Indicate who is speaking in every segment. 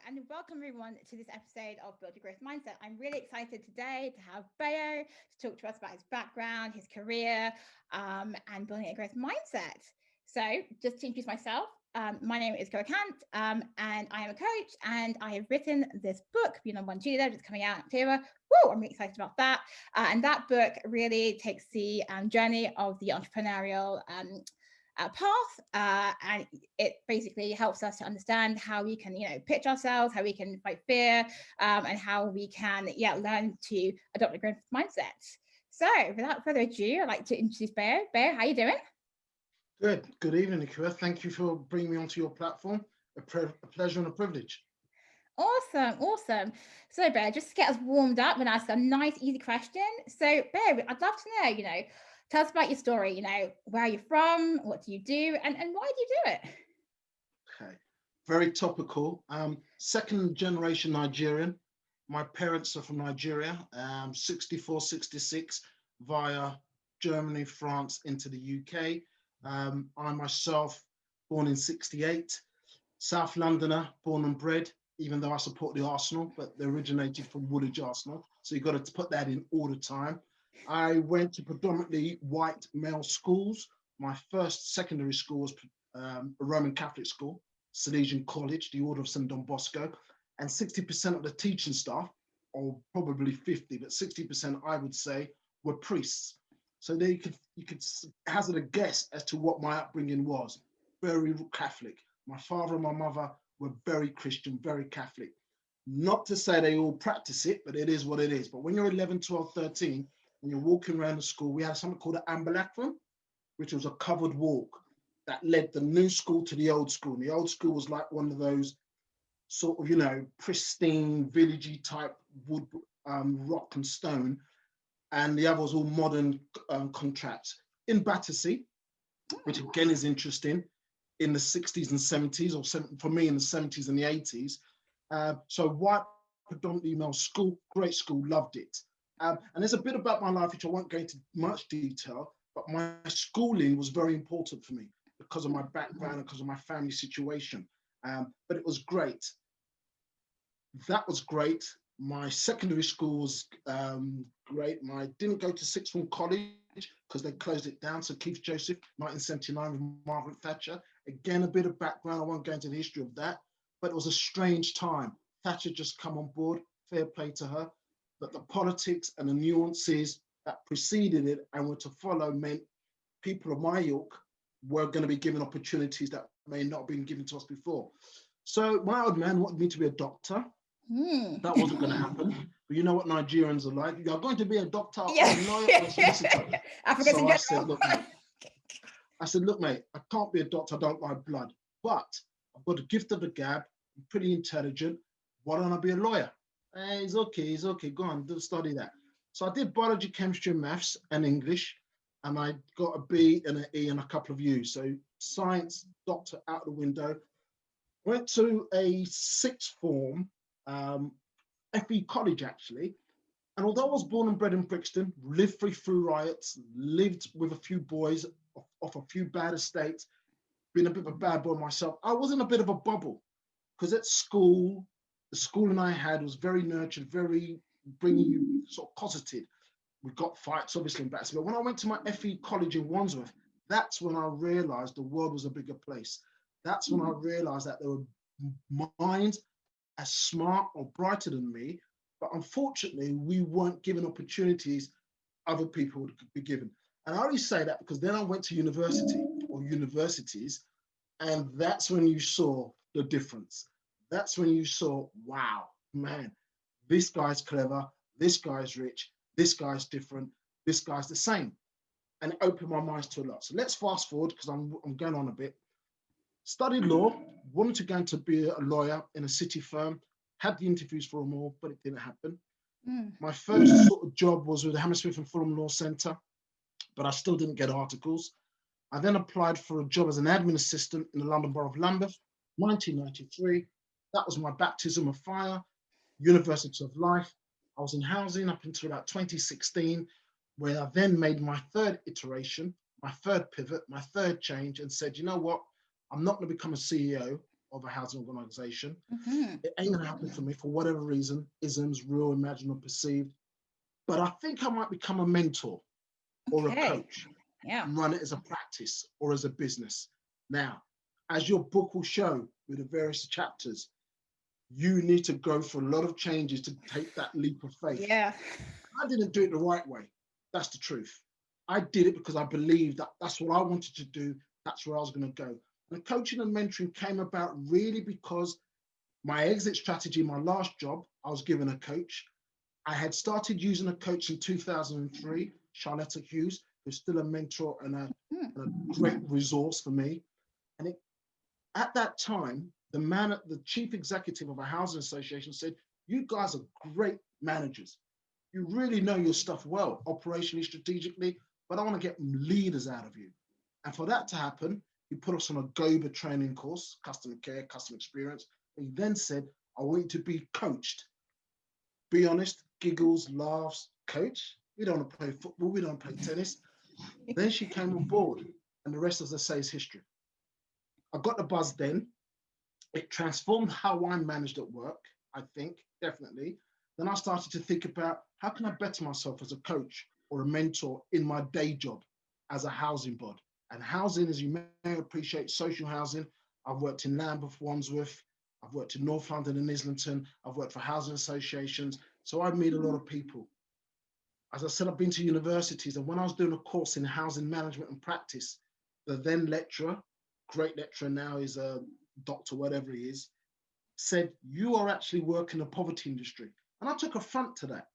Speaker 1: and welcome everyone to this episode of Build a Growth Mindset. I'm really excited today to have Bayo to talk to us about his background, his career, and building a growth mindset. So, just to introduce myself, my name is Ekua, and I am a coach, and I have written this book, Be Number One Cheerleader, that's coming out in October. Woo! I'm really excited about that. And that book really takes the journey of the entrepreneurial path, and it basically helps us to understand how we can pitch ourselves, how we can fight fear, and how we can learn to adopt a growth mindset. So without further ado, I'd like to introduce Bayo. Bayo, how you doing?
Speaker 2: Good evening, Ekua. Thank you for bringing me onto your platform. A pleasure and a privilege.
Speaker 1: Awesome. So Bayo, just to get us warmed up and ask a nice easy question. So Bayo, I'd love to know, tell us about your story, where are you from, what do you do, and why do you do it?
Speaker 2: Okay, very topical. Second generation Nigerian. My parents are from Nigeria, 64, 66, via Germany, France, into the UK. I myself, born in 68, South Londoner, born and bred, even though I support the Arsenal, but they originated from Woolwich Arsenal. So you've got to put that in all the time. I went to predominantly white male schools. My first secondary school was a Roman Catholic school, Salesian College, the Order of St. Don Bosco, and 60% of the teaching staff, or probably 50, but 60% I would say, were priests. So you could hazard a guess as to what my upbringing was. Very Catholic. My father and my mother were very Christian, very Catholic. Not to say they all practice it, but it is what it is. But when you're 11, 12, 13, and you're walking around the school, we had something called an ambulacrum, which was a covered walk that led the new school to the old school. And the old school was like one of those sort of, pristine, villagey type wood, rock and stone. And the other was all modern contracts. In Battersea, which again is interesting, in the 60s and 70s, or for me in the 70s and the 80s. So white, predominantly male school, great school, loved it. And there's a bit about my life, which I won't go into much detail, but my schooling was very important for me because of my background and because of my family situation. But it was great. That was great. My secondary school was great. I didn't go to sixth form college because they closed it down. So Keith Joseph, 1979 with Margaret Thatcher. Again, a bit of background. I won't go into the history of that, but it was a strange time. Thatcher just come on board, fair play to her. But the politics and the nuances that preceded it and were to follow meant people of my ilk were going to be given opportunities that may not have been given to us before. So my old man wanted me to be a doctor. That wasn't going to happen. But you know what Nigerians are like. You're going to be a doctor or a lawyer or a solicitor. So I said, look, mate, I can't be a doctor. I don't like blood. But I've got a gift of the gab. I'm pretty intelligent. Why don't I be a lawyer? He's okay. Go on, do study that. So I did biology, chemistry, maths, and English. And I got a B and an E and a couple of U's. So science, doctor out the window. Went to a sixth form, FE college actually. And although I was born and bred in Brixton, lived through riots, lived with a few boys off a few bad estates, been a bit of a bad boy myself, I was in a bit of a bubble. Because at school, the schooling I had was very nurtured, very bringing you sort of cosseted. We got fights, obviously, in Battersea. But when I went to my FE college in Wandsworth, that's when I realized the world was a bigger place. That's when I realized that there were minds as smart or brighter than me, but unfortunately, we weren't given opportunities other people could be given. And I only say that because then I went to university or universities, and that's when you saw the difference. That's when you saw, wow, man, this guy's clever, this guy's rich, this guy's different, this guy's the same. And it opened my mind to a lot. So let's fast forward because I'm going on a bit. Studied law, wanted to go into be a lawyer in a city firm, had the interviews for them all, but it didn't happen. My first sort of job was with the Hammersmith and Fulham Law Centre, but I still didn't get articles. I then applied for a job as an admin assistant in the London Borough of Lambeth, 1993. That was my baptism of fire, University of Life. I was in housing up until about 2016, where I then made my third iteration, my third pivot, my third change, and said, you know what? I'm not going to become a CEO of a housing organization.
Speaker 1: Mm-hmm.
Speaker 2: It ain't gonna happen for me for whatever reason, isms, real, imagined, or perceived. But I think I might become a mentor or a
Speaker 1: Okay.
Speaker 2: coach
Speaker 1: Yeah.
Speaker 2: and run it as a practice or as a business. Now, as your book will show with the various chapters, you need to go through a lot of changes to take that leap of faith.
Speaker 1: Yeah.
Speaker 2: I didn't do it the right way. That's the truth. I did it because I believed that that's what I wanted to do. That's where I was going to go. And coaching and mentoring came about really because my exit strategy, my last job, I was given a coach. I had started using a coach in 2003, Charlotta Hughes, who's still a mentor and a great resource for me. And at that time, the chief executive of a housing association said, "You guys are great managers. You really know your stuff well, operationally, strategically, but I want to get leaders out of you." And for that to happen, he put us on a GOBA training course, customer care, customer experience. And he then said, "I want you to be coached. Be honest, giggles, laughs, coach. We don't want to play football, we don't play tennis." Then she came on board, and the rest, as I say, is history. I got the buzz then. It transformed how I managed at work, I think, definitely. Then I started to think about how can I better myself as a coach or a mentor in my day job as a housing bod. And housing, as you may appreciate, social housing. I've worked in Lambeth, Wandsworth. I've worked in North London and Islington. I've worked for housing associations. So I meet a lot of people. As I said, I've been to universities, and when I was doing a course in housing management and practice, the then lecturer, great lecturer now, is a doctor, whatever he is, said, "You are actually working in the poverty industry." And I took affront to that.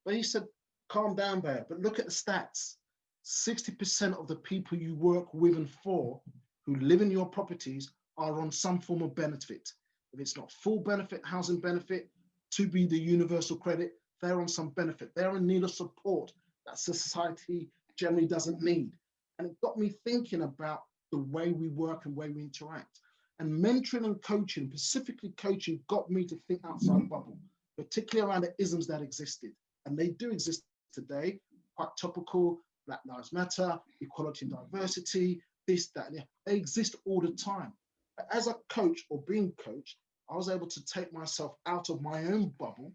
Speaker 2: But he said, "Calm down, Bayo, but look at the stats. 60% of the people you work with and for who live in your properties are on some form of benefit. If it's not full benefit, housing benefit, to be the universal credit, they're on some benefit. They're in need of support that society generally doesn't need." And it got me thinking about the way we work and way we interact. And mentoring and coaching, specifically coaching, got me to think outside the bubble, particularly around the isms that existed. And they do exist today, quite topical: Black Lives Matter, equality and diversity, this, that, and yeah. They exist all the time. But as a coach or being coached, I was able to take myself out of my own bubble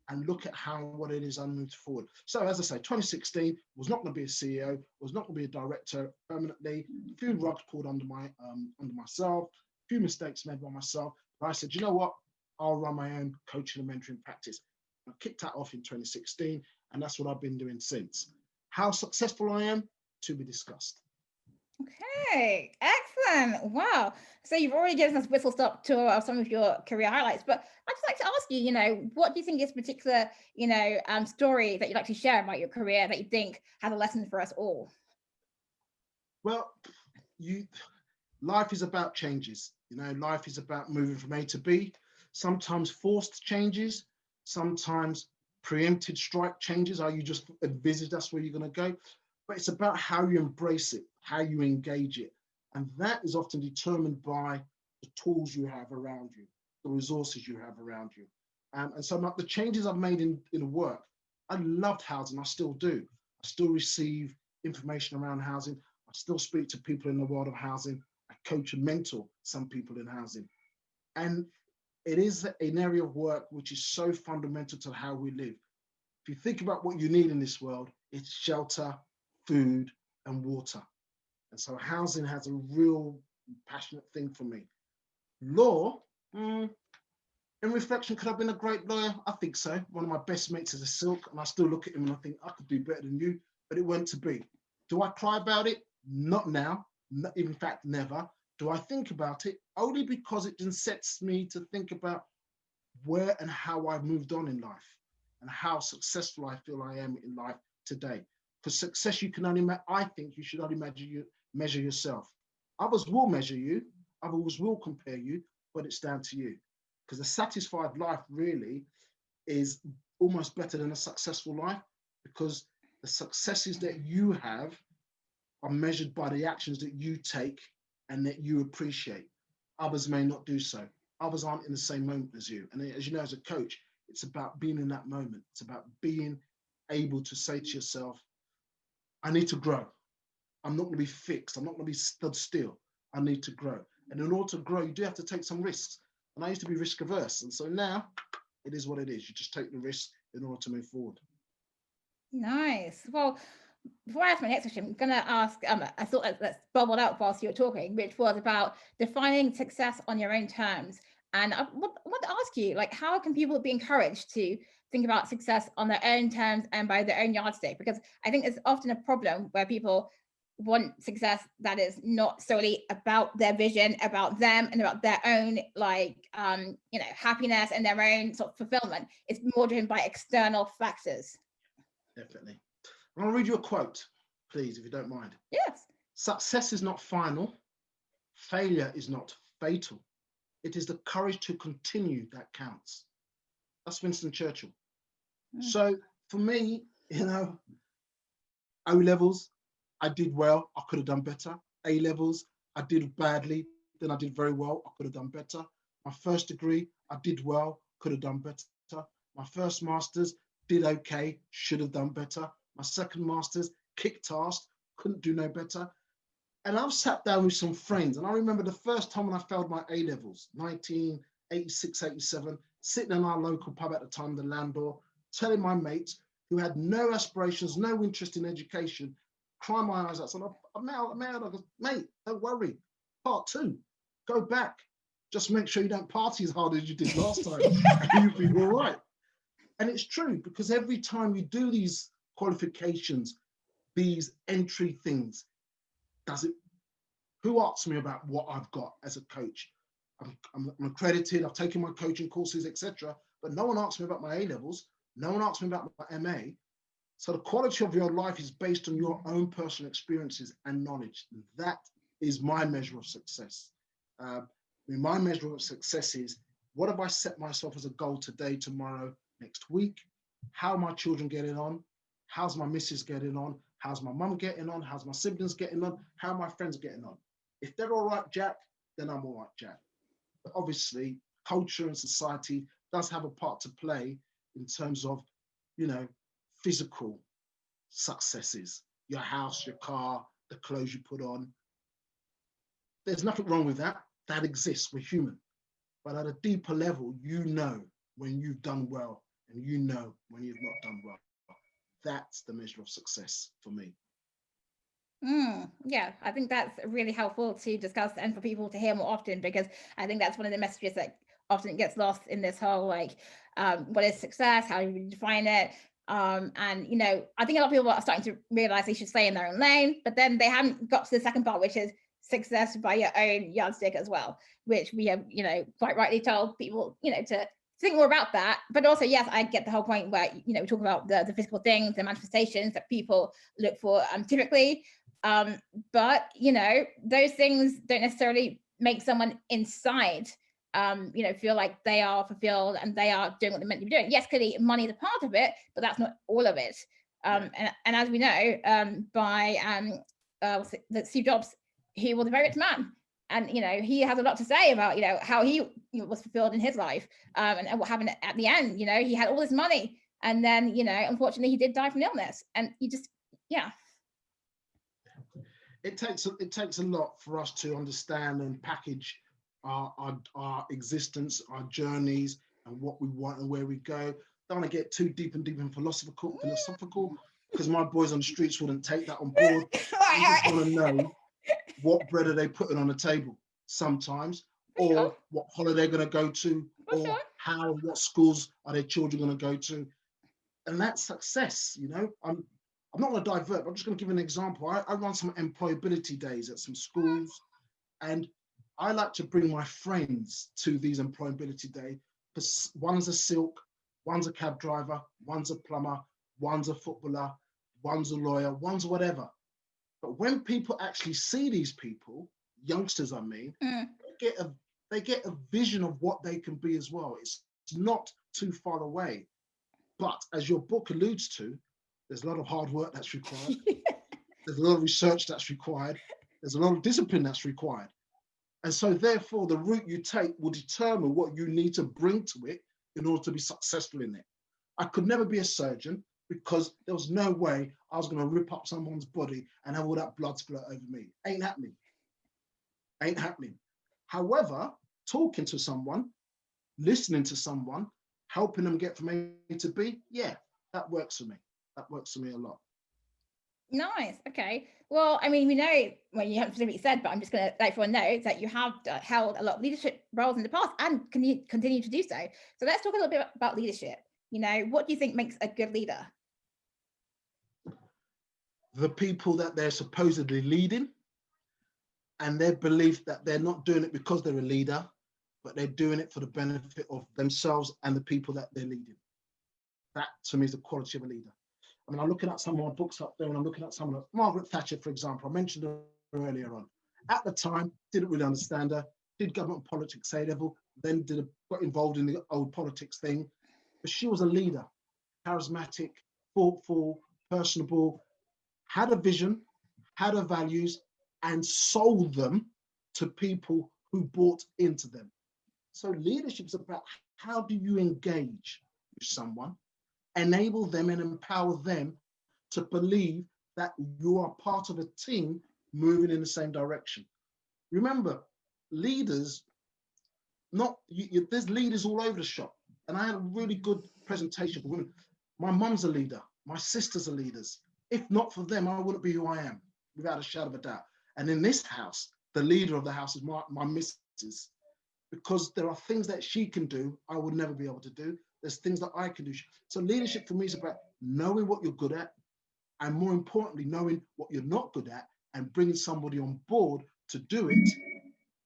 Speaker 2: and look at what it is I moved forward. So as I say, 2016 was not going to be a CEO, was not going to be a director permanently. A few rugs pulled under myself, a few mistakes made by myself. But I said, you know what? I'll run my own coaching and mentoring practice. I kicked that off in 2016, and that's what I've been doing since. How successful I am, to be discussed.
Speaker 1: Okay, excellent. Wow. So you've already given us a whistle stop tour of some of your career highlights, but I'd just like to ask you, what do you think is particular, story that you'd like to share about your career that you think has a lesson for us all?
Speaker 2: Well, life is about changes. Life is about moving from A to B, sometimes forced changes, sometimes preempted strike changes. Are you just envisage that's where you're going to go? But it's about how you embrace it, how you engage it. And that is often determined by the tools you have around you, the resources you have around you. And so the changes I've made in work, I loved housing, I still do. I still receive information around housing. I still speak to people in the world of housing. I coach and mentor some people in housing. And it is an area of work which is so fundamental to how we live. If you think about what you need in this world, it's shelter, food, and water. And so housing has a real passionate thing for me. Law, in reflection, could I have been a great lawyer? I think so. One of my best mates is a silk, and I still look at him and I think I could do better than you, but it weren't to be. Do I cry about it? Not now, in fact, never. Do I think about it? Only because it then sets me to think about where and how I've moved on in life and how successful I feel I am in life today. Because success, I think you should only measure yourself. Others will measure you, others will compare you, but it's down to you. Because a satisfied life really is almost better than a successful life, because the successes that you have are measured by the actions that you take and that you appreciate. Others may not do so. Others aren't in the same moment as you. And as you know, as a coach, it's about being in that moment. It's about being able to say to yourself, I need to grow. I'm not going to be fixed. I'm not going to be stood still. I need to grow. And in order to grow, you do have to take some risks. And I used to be risk averse. And so now it is what it is. You just take the risk in order to move forward.
Speaker 1: Nice. Well, before I ask my next question, I'm going to ask, I thought let's bubble up whilst you were talking, which was about defining success on your own terms. And I want to ask you, like, how can people be encouraged to think about success on their own terms and by their own yardstick? Because I think it's often a problem where people want success that is not solely about their vision, about them, and about their own, like, happiness and their own sort of fulfillment. It's more driven by external factors.
Speaker 2: Definitely. I'm going to read you a quote, please, if you don't mind.
Speaker 1: Yes.
Speaker 2: Success is not final. Failure is not fatal. It is the courage to continue that counts. That's Winston Churchill. So for me, O levels, I did well. I could have done better. A levels, I did badly. Then I did very well. I could have done better. My first degree, I did well. Could have done better. My first master's, did okay. Should have done better. My second master's, kicked ass. Couldn't do no better. And I've sat down with some friends, and I remember the first time when I failed my A levels, 1986, 87, sitting in our local pub at the time, the Landor, telling my mates who had no aspirations, no interest in education, crying my eyes out, saying, I'm out. I go, mate, don't worry. Part 2, go back. Just make sure you don't party as hard as you did last time, and you'll be all right. And it's true, because every time you do these qualifications, these entry things, who asks me about what I've got as a coach? I'm accredited, I've taken my coaching courses, etc. But no one asks me about my A levels. No one asks me about my MA. So the quality of your life is based on your own personal experiences and knowledge. That is my measure of success. My measure of success is, what have I set myself as a goal today, tomorrow, next week? How are my children getting on? How's my missus getting on? How's my mum getting on? How's my siblings getting on? How are my friends getting on? If they're all right, Jack, then I'm all right, Jack. But obviously, culture and society does have a part to play in terms of, physical successes, your house, your car, the clothes you put on. There's nothing wrong with that. That exists. We're human. But at a deeper level, when you've done well, and when you've not done well. That's the measure of success for me.
Speaker 1: Yeah, I think that's really helpful to discuss and for people to hear more often, because I think that's one of the messages that often gets lost in this whole, like, what is success? How do you define it? And I think a lot of people are starting to realize they should stay in their own lane, but then they haven't got to the second part, which is success by your own yardstick as well, which we have, quite rightly told people, to think more about that. But also, yes, I get the whole point where, we talk about the physical things, the manifestations that people look for typically. But, those things don't necessarily make someone inside, feel like they are fulfilled and they are doing what they're meant to be doing. Yes, clearly money is a part of it, but that's not all of it. And as we know, by Steve Jobs, he was a very rich man. And, he has a lot to say about, how he was fulfilled in his life, and what happened at the end. He had all this money, and then, unfortunately, he did die from illness. And you just,
Speaker 2: It takes a lot for us to understand and package our existence, our journeys, and what we want and where we go. Don't want to get too deep and philosophical, because my boys on the streets wouldn't take that on board. I just want to know, what bread are they putting on the table sometimes, or what holiday they're going to go to, or what schools are their children going to go to. And that's success. I'm not going to divert, but I'm just going to give an example. I run some employability days at some schools, and I like to bring my friends to these employability days. One's a silk, one's a cab driver, one's a plumber, one's a footballer, one's a lawyer, one's whatever. But when people actually see these people, youngsters, I mean, they get a vision of what they can be as well. It's not too far away. But as your book alludes to, there's a lot of hard work that's required. There's a lot of research that's required. There's a lot of discipline that's required. And so therefore, the route you take will determine what you need to bring to it in order to be successful in it. I could never be a surgeon, because there was no way I was going to rip up someone's body and have all that blood spill over me. Ain't happening. However, talking to someone, listening to someone, helping them get from A to B, yeah, that works for me. That works for me a lot.
Speaker 1: Nice. Okay. Well, I mean, we know, well, you haven't specifically said, but I'm just going to let everyone know that you have held a lot of leadership roles in the past and continue to do so. So let's talk a little bit about leadership. You know, what do you think makes a good leader?
Speaker 2: The people that they're supposedly leading, and their belief that they're not doing it because they're a leader, but they're doing it for the benefit of themselves and the people that they're leading. That, to me, is the quality of a leader. I mean, I'm looking at some of my books up there, and I'm looking at some of Margaret Thatcher, for example. I mentioned her earlier on. At the time, didn't really understand her, did government politics A level, then got involved in the old politics thing. But she was a leader, charismatic, thoughtful, personable, had a vision, had her values, and sold them to people who bought into them. So leadership is about how do you engage with someone, enable them and empower them to believe that you are part of a team moving in the same direction. Remember, leaders, there's leaders all over the shop. And I had a really good presentation for women. My mum's a leader. My sisters are leaders. If not for them, I wouldn't be who I am, without a shadow of a doubt. And in this house, the leader of the house is my missus, because there are things that she can do I would never be able to do. There's things that I can do. So leadership for me is about knowing what you're good at, and more importantly, knowing what you're not good at and bringing somebody on board to do it,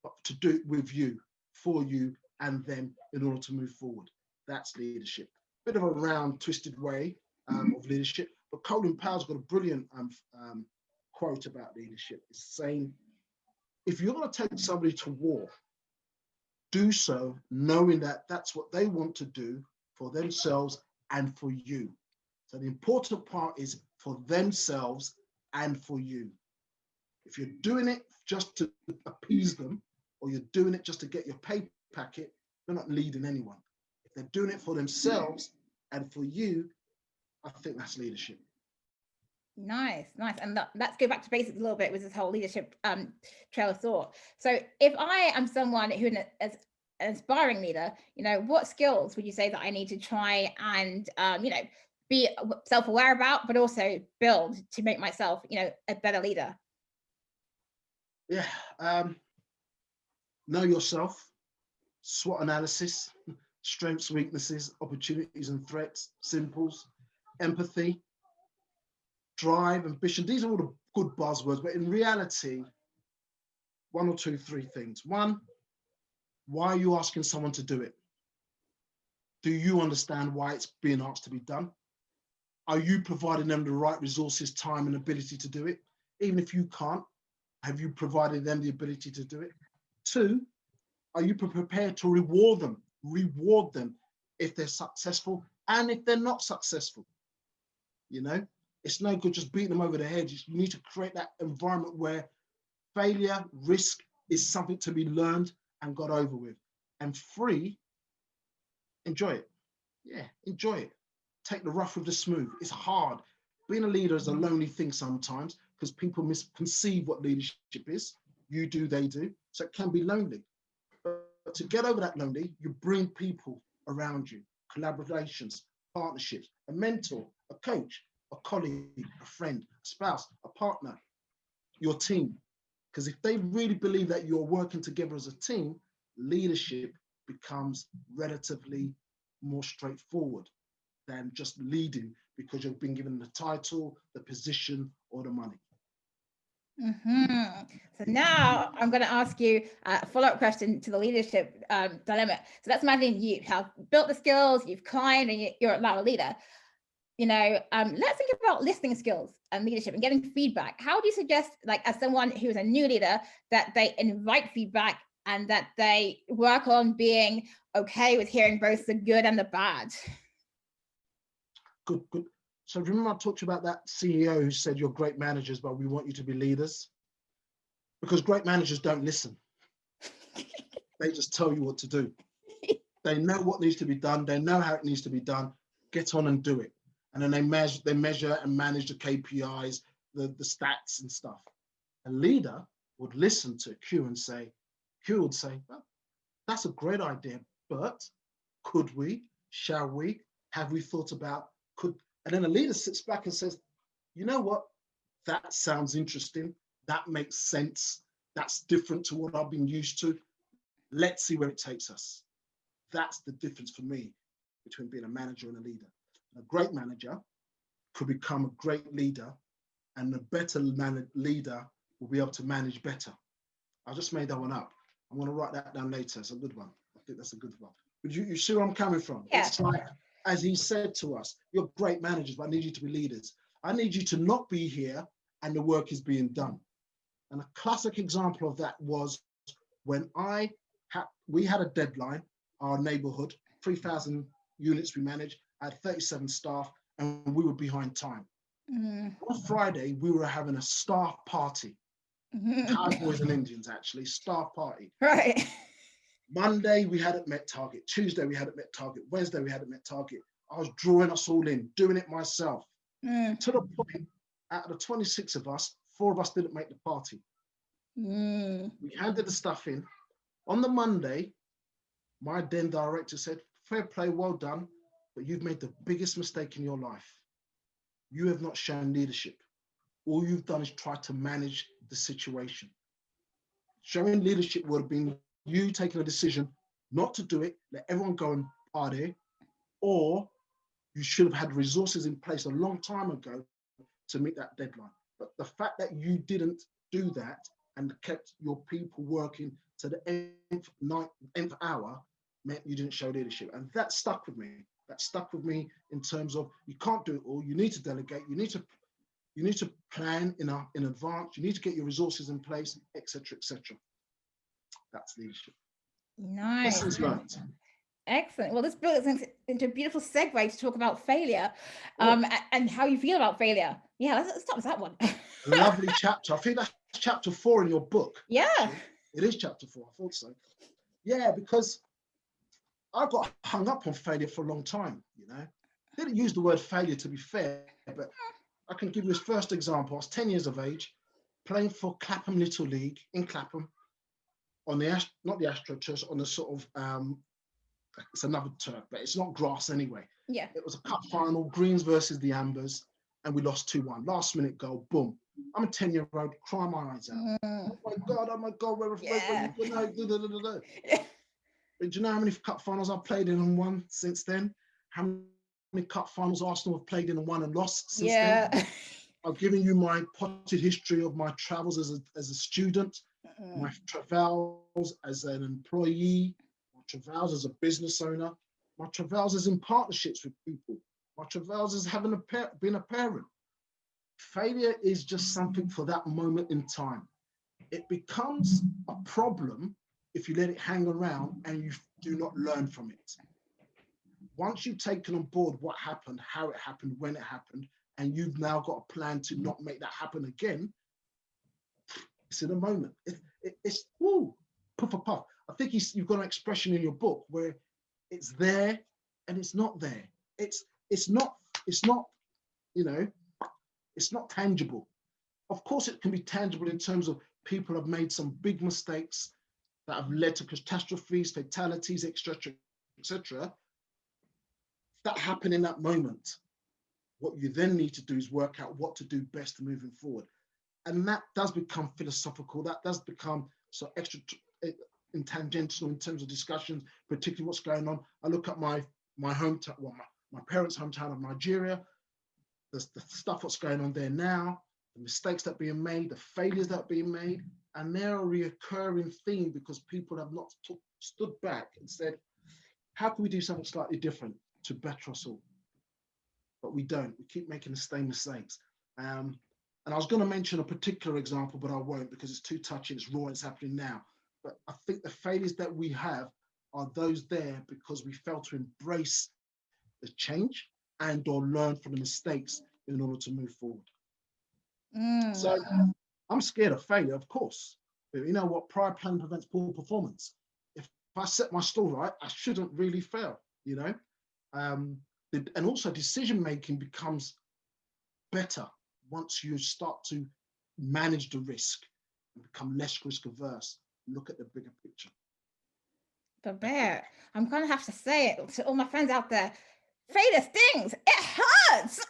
Speaker 2: but to do it with you, for you, and them in order to move forward. That's leadership. Bit of a round, twisted way of leadership, but Colin Powell's got a brilliant quote about leadership. It's saying, if you're going to take somebody to war, do so knowing that that's what they want to do for themselves and for you. So the important part is for themselves and for you. If you're doing it just to appease them, or you're doing it just to get your pay packet, you're not leading anyone. If they're doing it for themselves and for you, I think that's leadership.
Speaker 1: Nice. And let's go back to basics a little bit with this whole leadership trail of thought. So if I am someone who is an aspiring leader, you know, what skills would you say that I need to try and, you know, be self-aware about, but also build to make myself, you know, a better leader?
Speaker 2: Yeah. Know yourself, SWOT analysis, strengths, weaknesses, opportunities and threats, simples, empathy, drive, ambition. These are all the good buzzwords, but in reality, 1 or 2, 3 things. One, why are you asking someone to do it? Do you understand why it's being asked to be done? Are you providing them the right resources, time, and ability to do it? Even if you can't, have you provided them the ability to do it? 2, are you prepared to reward them if they're successful and if they're not successful? You know, it's no good just beating them over the head. You need to create that environment where failure, risk is something to be learned and got over with. And 3, enjoy it. Yeah, enjoy it. Take the rough with the smooth. It's hard. Being a leader is a lonely thing sometimes because people misconceive what leadership is. You do, they do. So it can be lonely. But to get over that lonely, you bring people around you, collaborations, partnerships, a mentor, a coach, a colleague, a friend, a spouse, a partner, your team. Because if they really believe that you're working together as a team, leadership becomes relatively more straightforward than just leading because you've been given the title, the position, or the money.
Speaker 1: Mm-hmm. So now I'm going to ask you a follow-up question to the leadership dilemma. So that's imagining you have built the skills, you've climbed, and you're now a leader. You know, let's think about listening skills and leadership and getting feedback. How do you suggest, like, as someone who is a new leader, that they invite feedback and that they work on being okay with hearing both the good and the bad?
Speaker 2: Good. So remember I talked to you about that CEO who said you're great managers, but we want you to be leaders? Because great managers don't listen. They just tell you what to do. They know what needs to be done. They know how it needs to be done. Get on and do it. And then they measure and manage the KPIs, the stats and stuff. A leader would listen to Q and say, Q would say, well, that's a great idea, but could we, shall we, have we thought about, could, and then the leader sits back and says, you know what, that sounds interesting, that makes sense, that's different to what I've been used to, let's see where it takes us. That's the difference for me between being a manager and a leader. A great manager could become a great leader, and a better leader will be able to manage better. I just made that one up. I'm going to write that down later. It's a good one. I think that's a good one. But you see where I'm coming from?
Speaker 1: Yeah.
Speaker 2: It's like, as he said to us, you're great managers, but I need you to be leaders. I need you to not be here and the work is being done. And a classic example of that was when we had a deadline, our neighborhood, 3,000 units we managed, I had 37 staff, and we were behind time. On Friday, we were having a staff party. Cowboys and Indians, actually, staff party.
Speaker 1: Right.
Speaker 2: Monday, we hadn't met target. Tuesday, we hadn't met target. Wednesday, we hadn't met target. I was drawing us all in, doing it myself. To the point, out of the 26 of us, 4 of us didn't make the party. We handed the stuff in. On the Monday, my then director said, fair play, well done, but you've made the biggest mistake in your life. You have not shown leadership. All you've done is try to manage the situation. Showing leadership would have been you taking a decision not to do it, let everyone go and party, or you should have had resources in place a long time ago to meet that deadline. But the fact that you didn't do that and kept your people working to the nth hour meant you didn't show leadership. And that stuck with me. That stuck with me in terms of you can't do it all. You need to delegate. You need to plan in advance. You need to get your resources in place, etc., etc. That's leadership.
Speaker 1: Nice.
Speaker 2: Lessons learned.
Speaker 1: Excellent. Well, this builds into a beautiful segue to talk about failure, and how you feel about failure. Yeah, let's start with that one.
Speaker 2: Lovely chapter. I think that's chapter 4 in your book.
Speaker 1: Yeah.
Speaker 2: Actually. It is chapter 4. I thought so. Yeah, because I got hung up on failure for a long time, you know. Didn't use the word failure, to be fair, but I can give you his first example. I was 10 years of age, playing for Clapham Little League in Clapham, on the, not the AstroTurf, on the sort of, it's another turf, but it's not grass anyway.
Speaker 1: Yeah.
Speaker 2: It was a cup final, Greens versus the Ambers, and we lost 2-1. Last minute goal, boom. I'm a 10-year-old, crying my eyes out. Oh my God, where
Speaker 1: Yeah.
Speaker 2: but do you know how many cup finals I've played in and won since then? How many cup finals Arsenal have played in and won and lost since then? I've given you my potted history of my travels as a student, my travels as an employee, my travels as a business owner, my travels as in partnerships with people, my travels as having been a parent. Failure is just something for that moment in time. It becomes a problem if you let it hang around and you do not learn from it. Once you've taken on board what happened, how it happened, when it happened, and you've now got a plan to not make that happen again, it's in a moment. It's woo, puff a puff. I think you've got an expression in your book where it's there and it's not there. It's not, you know, it's not tangible. Of course, it can be tangible in terms of people have made some big mistakes that have led to catastrophes, fatalities, etc., etc. That happened in that moment. What you then need to do is work out what to do best moving forward. And that does become philosophical. That does become so extra in tangential in terms of discussions, particularly what's going on. I look at my hometown, well, my parents' hometown of Nigeria, the stuff what's going on there now, the mistakes that are being made, the failures that are being made, and they're a reoccurring theme because people have not stood back and said, how can we do something slightly different to better us all? But we don't. We keep making the same mistakes. And I was going to mention a particular example, but I won't because it's too touchy, it's raw, it's happening now. But I think the failures that we have are those there because we fail to embrace the change and or learn from the mistakes in order to move forward. So I'm scared of failure, of course. But you know what? Prior planning prevents poor performance. If I set my stall right, I shouldn't really fail, you know? And also decision-making becomes better once you start to manage the risk and become less risk averse. Look at the bigger picture.
Speaker 1: But Bear, I'm gonna have to say it to all my friends out there. Failure stings. It hurts.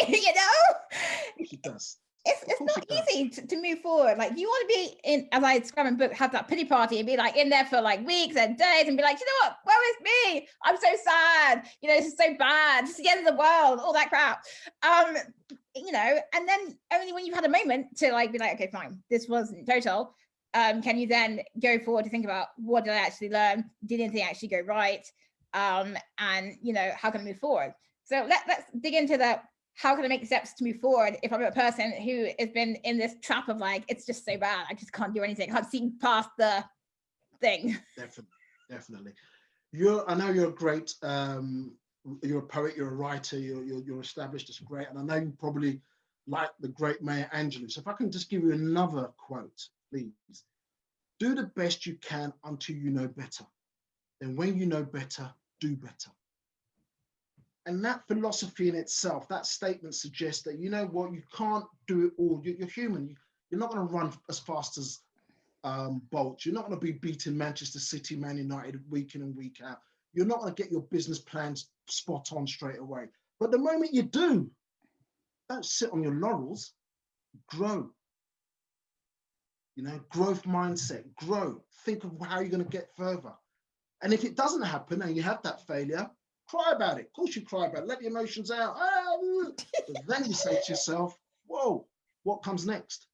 Speaker 1: You know?
Speaker 2: Of course it does.
Speaker 1: It's not easy to move forward. Like you want to be in, as I describe in the book, have that pity party and be like in there for like weeks and days and be like, you know what, where is me? I'm so sad. You know, this is so bad. This is the end of the world, all that crap. You know, and then only when you've had a moment to like be like, okay, fine, this wasn't total. Can you then go forward to think about what did I actually learn? Did anything actually go right? And you know, how can I move forward? So let's dig into the how can I make steps to move forward if I'm a person who has been in this trap of like, it's just so bad, I just can't do anything, I can't see past the thing.
Speaker 2: Definitely. I know you're a great, you're a poet, you're a writer, you're established as great, and I know you probably like the great Maya Angelou. So if I can just give you another quote, please. Do the best you can until you know better. Then when you know better, do better. And that philosophy in itself, that statement suggests that, you know what, you can't do it all. You're human. You're not going to run as fast as Bolt. You're not going to be beating Manchester City, Man United week in and week out. You're not going to get your business plans spot on straight away. But the moment you do, don't sit on your laurels, grow. You know, growth mindset, grow. Think of how you're going to get further. And if it doesn't happen and you have that failure, cry about it. Of course you cry about it. Let the emotions out. But then you say to yourself, whoa, what comes next?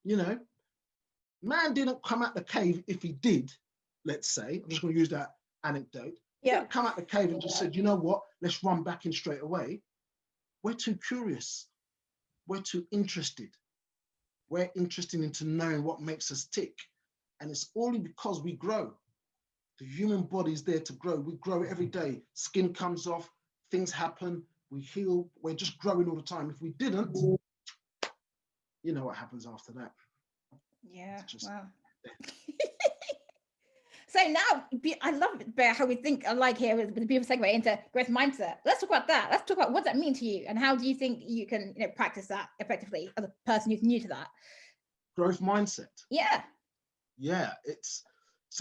Speaker 2: You know, man didn't come out the cave. If he did, let's say, I'm just going to use that anecdote. He didn't come out the cave and just said, you know what, let's run back in straight away. We're too curious. We're too interested. We're interested into knowing what makes us tick. And it's only because we grow. The human body is there to grow. We grow every day. Skin comes off, things happen, we heal. We're just growing all the time. If we didn't, you know what happens after that.
Speaker 1: Yeah, wow. So now, I love it, how we think alike here with the beautiful segue into growth mindset. Let's talk about that. Let's talk about what does that mean to you and how do you think you can practice that effectively as a person who's new to that?
Speaker 2: Growth mindset.
Speaker 1: Yeah.
Speaker 2: Yeah, it's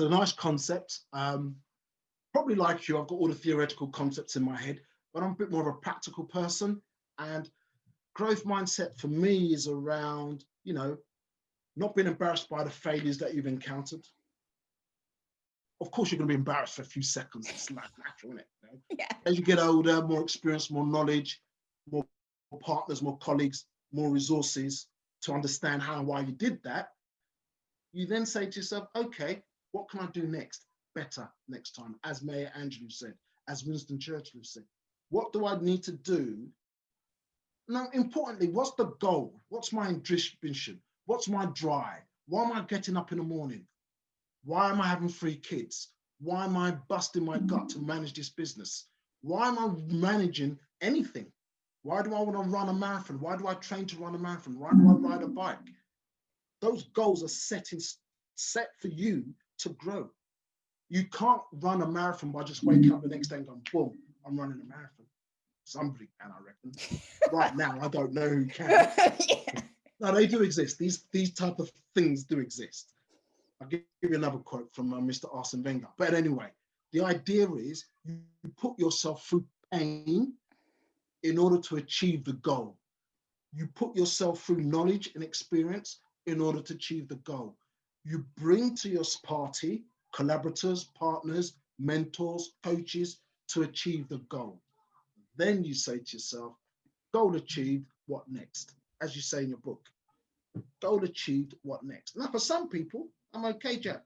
Speaker 2: a nice concept. Probably like you, I've got all the theoretical concepts in my head, but I'm a bit more of a practical person. And growth mindset for me is around, you know, not being embarrassed by the failures that you've encountered. Of course, you're going to be embarrassed for a few seconds. It's like natural, isn't it? You know?
Speaker 1: Yeah.
Speaker 2: As you get older, more experience, more knowledge, more partners, more colleagues, more resources to understand how and why you did that. You then say to yourself, okay, what can I do next? Better next time, as Maya Angelou said, as Winston Churchill said. What do I need to do? Now, importantly, what's the goal? What's my ambition? What's my drive? Why am I getting up in the morning? Why am I having 3 kids? Why am I busting my gut to manage this business? Why am I managing anything? Why do I want to run a marathon? Why do I train to run a marathon? Why do I ride a bike? Those goals are set for you to grow. You can't run a marathon by just waking up the next day and going, boom, I'm running a marathon. Somebody can, I reckon. Right now, I don't know who can. Yeah. No, they do exist. These type of things do exist. I'll give you another quote from Mr. Arsene Wenger. But anyway, the idea is you put yourself through pain in order to achieve the goal. You put yourself through knowledge and experience in order to achieve the goal. You bring to your party collaborators, partners, mentors, coaches to achieve the goal. Then you say to yourself, goal achieved, what next? As you say in your book, goal achieved, what next? Now, for some people, I'm okay, Jack.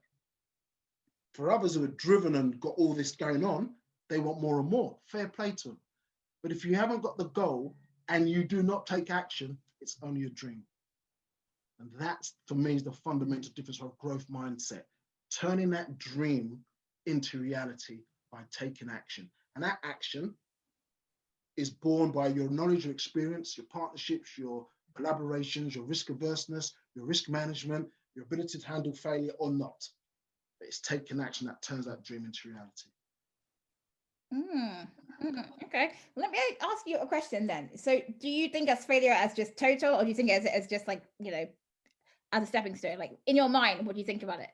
Speaker 2: For others who are driven and got all this going on, they want more and more. Fair play to them. But if you haven't got the goal and you do not take action, it's only a dream. And that's, for me, is the fundamental difference of growth mindset. Turning that dream into reality by taking action. And that action is born by your knowledge, your experience, your partnerships, your collaborations, your risk averseness, your risk management, your ability to handle failure or not. But it's taking action that turns that dream into reality.
Speaker 1: Okay, let me ask you a question then. So do you think as failure as just total, or do you think as just like, you know, as a stepping stone? Like in your mind, what do you think about it?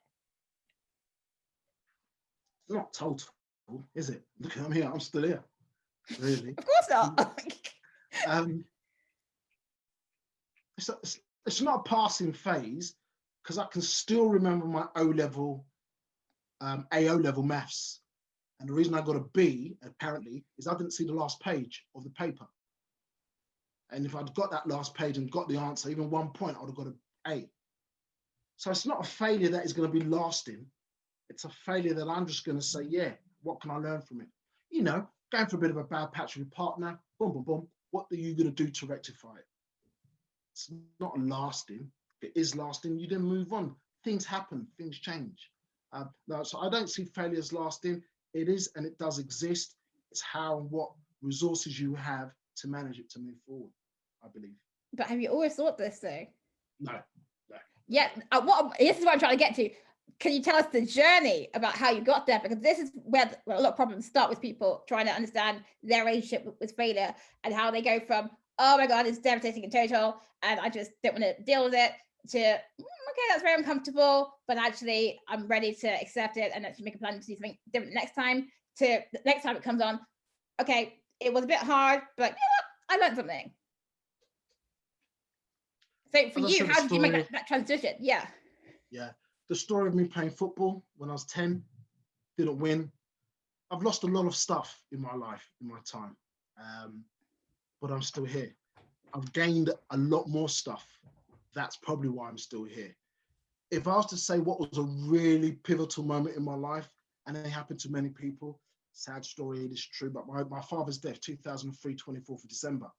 Speaker 2: not total, is it? Look, I'm here. I'm still here. Really.
Speaker 1: Of course not.
Speaker 2: um, it's not a passing phase because I can still remember my O-level, AO level maths. And the reason I got a B, apparently, is I didn't see the last page of the paper. And if I'd got that last page and got the answer, even 1 point, I would have got an A. So it's not a failure that is going to be lasting. It's a failure that I'm just going to say, yeah, what can I learn from it? You know, going for a bit of a bad patch with your partner, boom, boom, boom. What are you going to do to rectify it? It's not lasting. If it is lasting, you then move on. Things happen, things change. No, so I don't see failures lasting. It is and it does exist. It's how and what resources you have to manage it to move forward, I believe.
Speaker 1: But have you always thought this though?
Speaker 2: No.
Speaker 1: Yeah, this is what I'm trying to get to. Can you tell us the journey about how you got there? Because this is where a lot of problems start with people trying to understand their relationship with failure and how they go from, oh my God, it's devastating and total, and I just don't want to deal with it, to, okay, that's very uncomfortable, but actually I'm ready to accept it and actually make a plan to do something different next time, to the next time it comes on, okay, it was a bit hard, but you know what? I learned something. So for you, how did you make that transition? Yeah.
Speaker 2: The story of me playing football when I was 10, didn't win. I've lost a lot of stuff in my life, in my time, but I'm still here. I've gained a lot more stuff. That's probably why I'm still here. If I was to say what was a really pivotal moment in my life, and it happened to many people, sad story, it is true, but my father's death, 2003, 24th of December.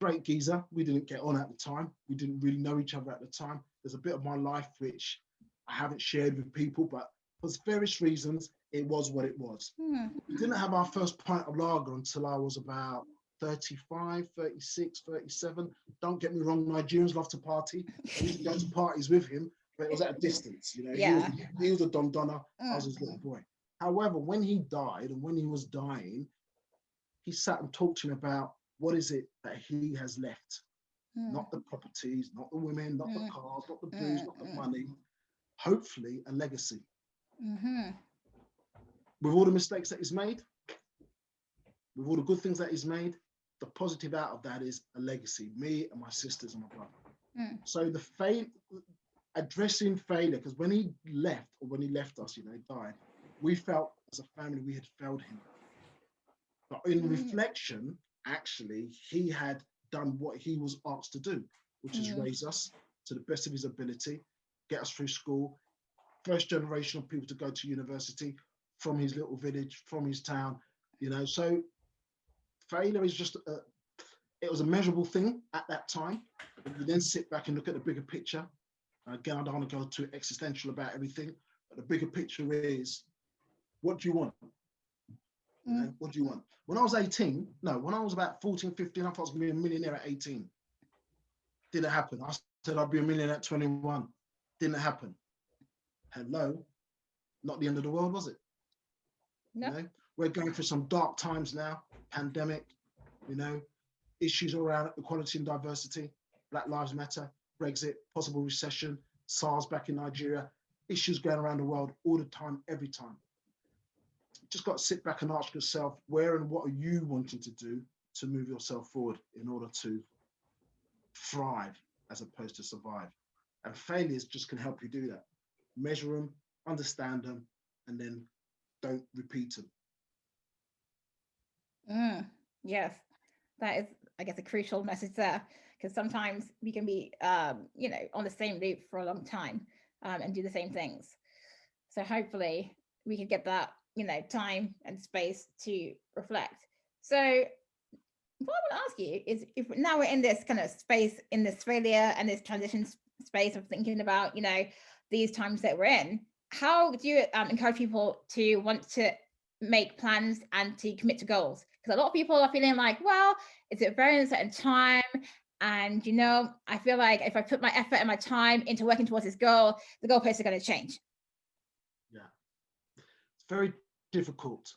Speaker 2: Great geezer. We didn't get on at the time. We didn't really know each other at the time. There's a bit of my life which I haven't shared with people, but for various reasons, it was what it was. We didn't have our first pint of lager until I was about 35, 36, 37. Don't get me wrong, Nigerians love to party. I used to go to parties with him, but it was at a distance. You know,
Speaker 1: Yeah.
Speaker 2: he was a Don Donna, I was his little boy. However, when he died and when he was dying, he sat and talked to me about what is it that he has left? Not the properties, not the women, not the cars, not the booze, not the money. Hopefully, a legacy. With all the mistakes that he's made, with all the good things that he's made, the positive out of that is a legacy. Me and my sisters and my brother. So addressing failure, because when he left, or when he left us, you know, he died, we felt as a family we had failed him. But in reflection, actually, he had done what he was asked to do, which is raise us to the best of his ability, get us through school, first generation of people to go to university from his little village, from his town, you know. So failure is just, it was a measurable thing at that time. But you then sit back and look at the bigger picture. Again, I don't want to go too existential about everything, but the bigger picture is, what do you want? You know, what do you want? When I was 18, when I was about 14, 15, I thought I was going to be a millionaire at 18. Didn't happen. I said I'd be a millionaire at 21. Didn't happen. Hello, not the end of the world, was it? No. You know, we're going through some dark times now, pandemic, you know, issues around equality and diversity, Black Lives Matter, Brexit, possible recession, SARS back in Nigeria, issues going around the world all the time, every time. Just got to sit back and ask yourself, where and what are you wanting to do to move yourself forward in order to thrive as opposed to survive? And failures just can help you do that. Measure them, understand them, and then don't repeat them.
Speaker 1: Yes, that is, I guess, a crucial message there, because sometimes we can be, you know, on the same loop for a long time and do the same things. So hopefully we can get that, you know, time and space to reflect. So what I want to ask you is, if now we're in this kind of space, in this failure and this transition space of thinking about, you know, these times that we're in, how do you encourage people to want to make plans and to commit to goals? Because a lot of people are feeling like, well, it's a very uncertain time, and, you know, I feel like if I put my effort and my time into working towards this goal, the goalposts are going to change.
Speaker 2: Yeah, it's very difficult.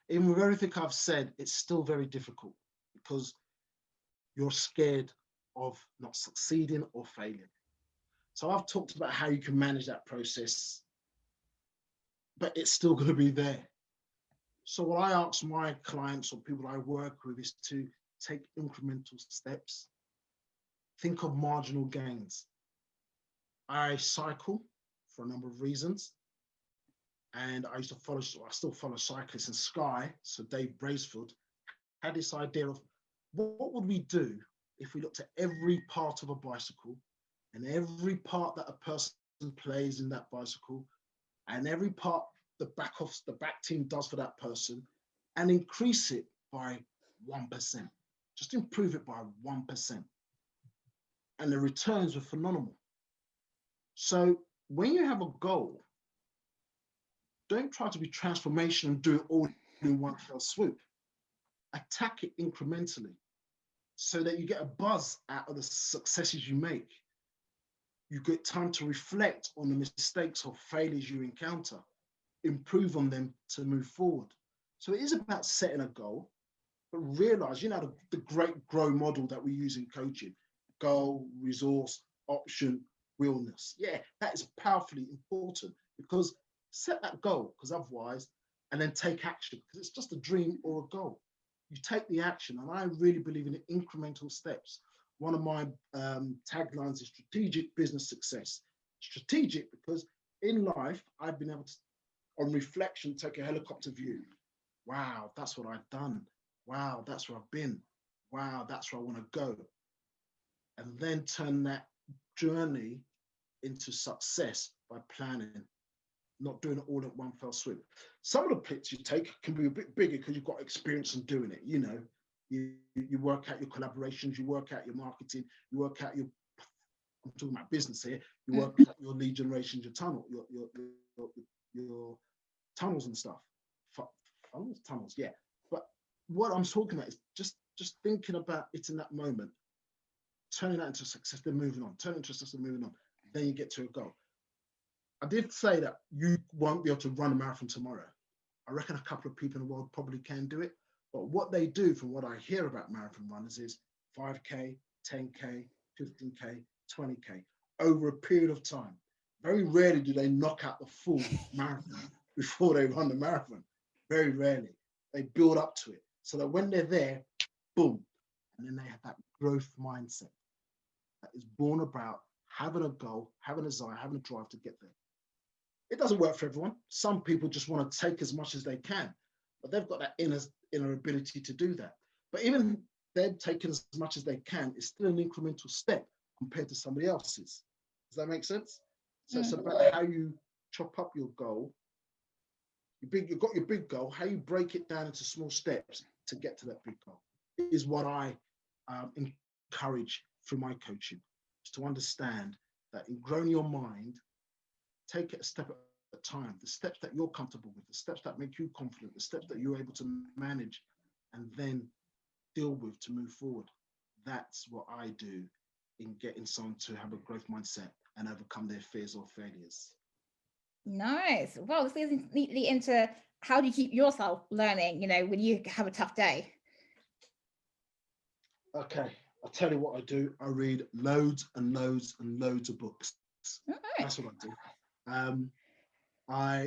Speaker 2: Even with everything I've said, it's still very difficult because you're scared of not succeeding or failing. So I've talked about how you can manage that process but it's still going to be there. So what I ask my clients or people I work with is to take incremental steps. Think of marginal gains. I cycle for a number of reasons. And I still follow cyclists in Sky. So Dave Bracefield had this idea of what would we do if we looked at every part of a bicycle and every part that a person plays in that bicycle and every part the back team does for that person and increase it by 1%. Just improve it by 1%. And the returns were phenomenal. So when you have a goal, don't try to be transformational and do it all in one fell swoop. Attack it incrementally so that you get a buzz out of the successes you make. You get time to reflect on the mistakes or failures you encounter, improve on them to move forward. So it is about setting a goal, but realize, the great grow model that we use in coaching, goal, resource, option, willness. Yeah, that is powerfully important because set that goal, because otherwise, and then take action, because it's just a dream or a goal. You take the action, and I really believe in incremental steps. One of my taglines is strategic business success. Strategic because in life, I've been able to, on reflection, take a helicopter view. Wow, that's what I've done. Wow, that's where I've been. Wow, that's where I want to go. And then turn that journey into success by planning, not doing it all at one fell swoop. Some of the pits you take can be a bit bigger because you've got experience in doing it. You work out your collaborations, you work out your marketing, you work out your, I'm talking about business here, you work out your lead generation, your tunnels and stuff. Tunnels, yeah. But what I'm talking about is just thinking about it in that moment, turning that into success, then moving on, turning into success, then moving on. Then you get to a goal. I did say that you won't be able to run a marathon tomorrow. I reckon a couple of people in the world probably can do it. But what they do, from what I hear about marathon runners, is 5K, 10K, 15K, 20K over a period of time. Very rarely do they knock out the full marathon before they run the marathon. Very rarely. They build up to it so that when they're there, boom, and then they have that growth mindset that is born about having a goal, having a desire, having a drive to get there. It doesn't work for everyone. Some people just want to take as much as they can, but they've got that inner ability to do that. But even them taking as much as they can is still an incremental step compared to somebody else's. Does that make sense? So it's about how you chop up your goal. You've got your big goal, how you break it down into small steps to get to that big goal is what I encourage through my coaching, is to understand that in growing your mind, take it a step at a time, the steps that you're comfortable with, the steps that make you confident, the steps that you're able to manage and then deal with to move forward. That's what I do in getting someone to have a growth mindset and overcome their fears or failures.
Speaker 1: Nice. Well, this leads neatly into how do you keep yourself learning, when you have a tough day?
Speaker 2: Okay, I'll tell you what I do. I read loads and loads and loads of books. Right. That's what I do.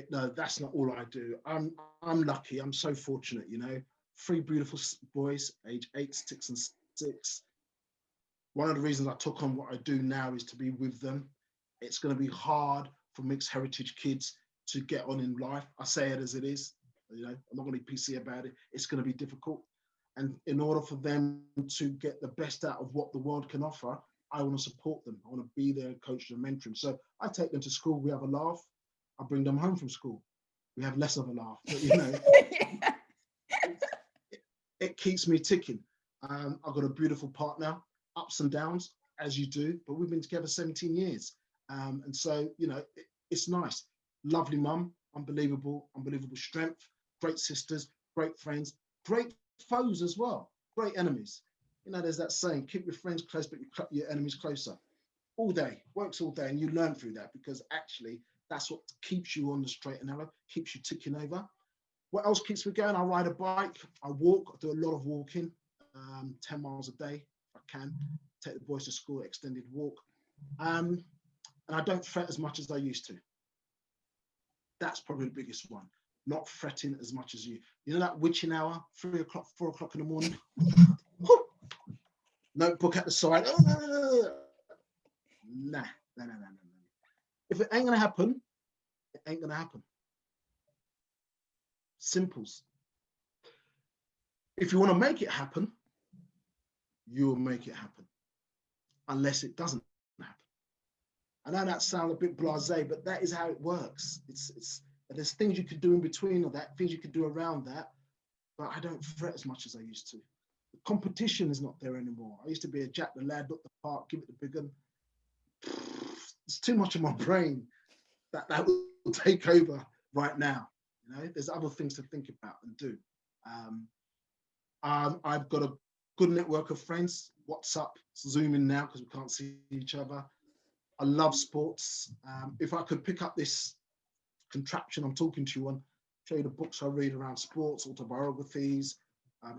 Speaker 2: No, that's not all I do. I'm lucky. I'm so fortunate, 3 beautiful boys, age 8, 6, and 6. One of the reasons I took on what I do now is to be with them. It's going to be hard for mixed heritage kids to get on in life. I say it as it is. I'm not going to be PC about it. It's going to be difficult. And in order for them to get the best out of what the world can offer, I want to support them. I want to be there, coach them, mentor them. So I take them to school. We have a laugh. I bring them home from school. We have less of a laugh, but it keeps me ticking. I've got a beautiful partner, ups and downs, as you do, but we've been together 17 years. And so, it's nice. Lovely mum, unbelievable strength, great sisters, great friends, great foes as well, great enemies. There's that saying, keep your friends close, but your enemies closer. All day, works all day, and you learn through that because actually that's what keeps you on the straight and narrow, keeps you ticking over. What else keeps me going? I ride a bike, I walk, I do a lot of walking, 10 miles a day if I can, take the boys to school, extended walk. And I don't fret as much as I used to. That's probably the biggest one. Not fretting as much as you. You know that witching hour, 3 o'clock, 4 o'clock in the morning? Notebook at the side. Nah. If it ain't gonna happen, it ain't gonna happen. Simples. If you want to make it happen, you will make it happen. Unless it doesn't happen. I know that sounds a bit blasé, but that is how it works. There's things you could do in between of that, things you could do around that, but I don't fret as much as I used to. The competition is not there anymore. I used to be a Jack the Lad, look the part, give it the big one. It's too much of my brain that will take over right now. You know, there's other things to think about and do. I've got a good network of friends. WhatsApp, Zooming now because we can't see each other. I love sports. If I could pick up this contraption I'm talking to you on, show you the books I read around sports, autobiographies,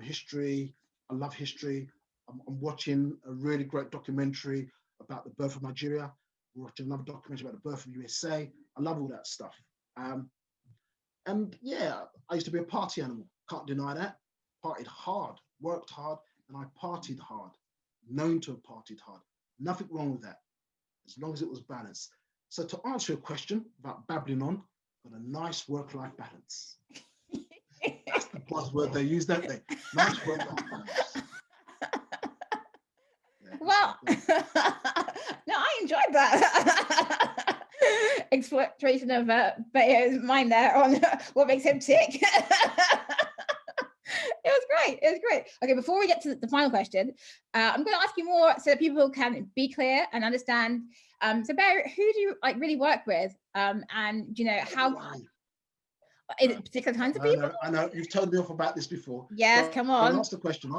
Speaker 2: history. I love history. I'm watching a really great documentary about the birth of Nigeria. We're watching another documentary about the birth of USA. I love all that stuff. And yeah, I used to be a party animal. Can't deny that. Partied hard, worked hard, and I partied hard. Known to have partied hard. Nothing wrong with that, as long as it was balanced. So to answer your question about babbling on, got a nice work-life balance. That's the buzzword they use, don't they? Nice work-life balance. Yeah,
Speaker 1: well, no, I enjoyed that. Exploration of Bayo's mind there on what makes him tick. It was great. It was great. Okay, before we get to the final question, I'm going to ask you more so that people can be clear and understand. So, Bayo, who do you really work with? And you know how is it particular kinds of people?
Speaker 2: I know. You've told me off about this before.
Speaker 1: Yes, come on.
Speaker 2: Ask the question.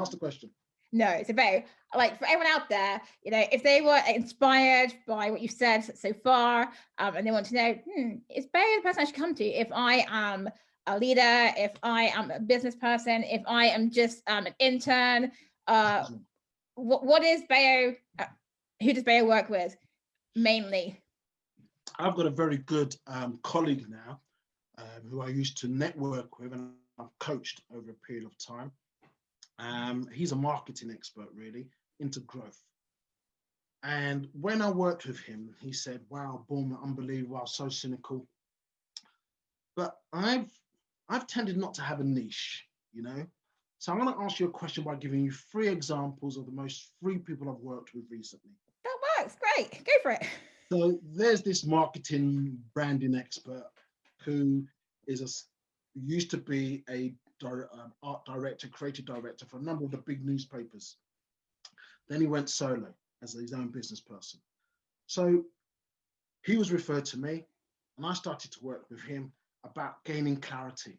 Speaker 1: No, so Bayo, for everyone out there, you know, if they were inspired by what you've said so far, and they want to know, is Bayo the person I should come to if I am a leader, if I am a business person, if I am just an intern, what is Bayo? Who does Bayo work with mainly?
Speaker 2: I've got a very good colleague now who I used to network with, and I've coached over a period of time. He's a marketing expert, really, into growth. And when I worked with him, he said, "Wow, boom, unbelievable, wow, so cynical." But I've tended not to have a niche, you know. So I'm going to ask you a question by giving you 3 examples of the most free people I've worked with recently.
Speaker 1: That works, great, go for it.
Speaker 2: So there's this marketing branding expert who used to be a art director, creative director for a number of the big newspapers. Then he went solo as his own business person. So he was referred to me, and I started to work with him about gaining clarity,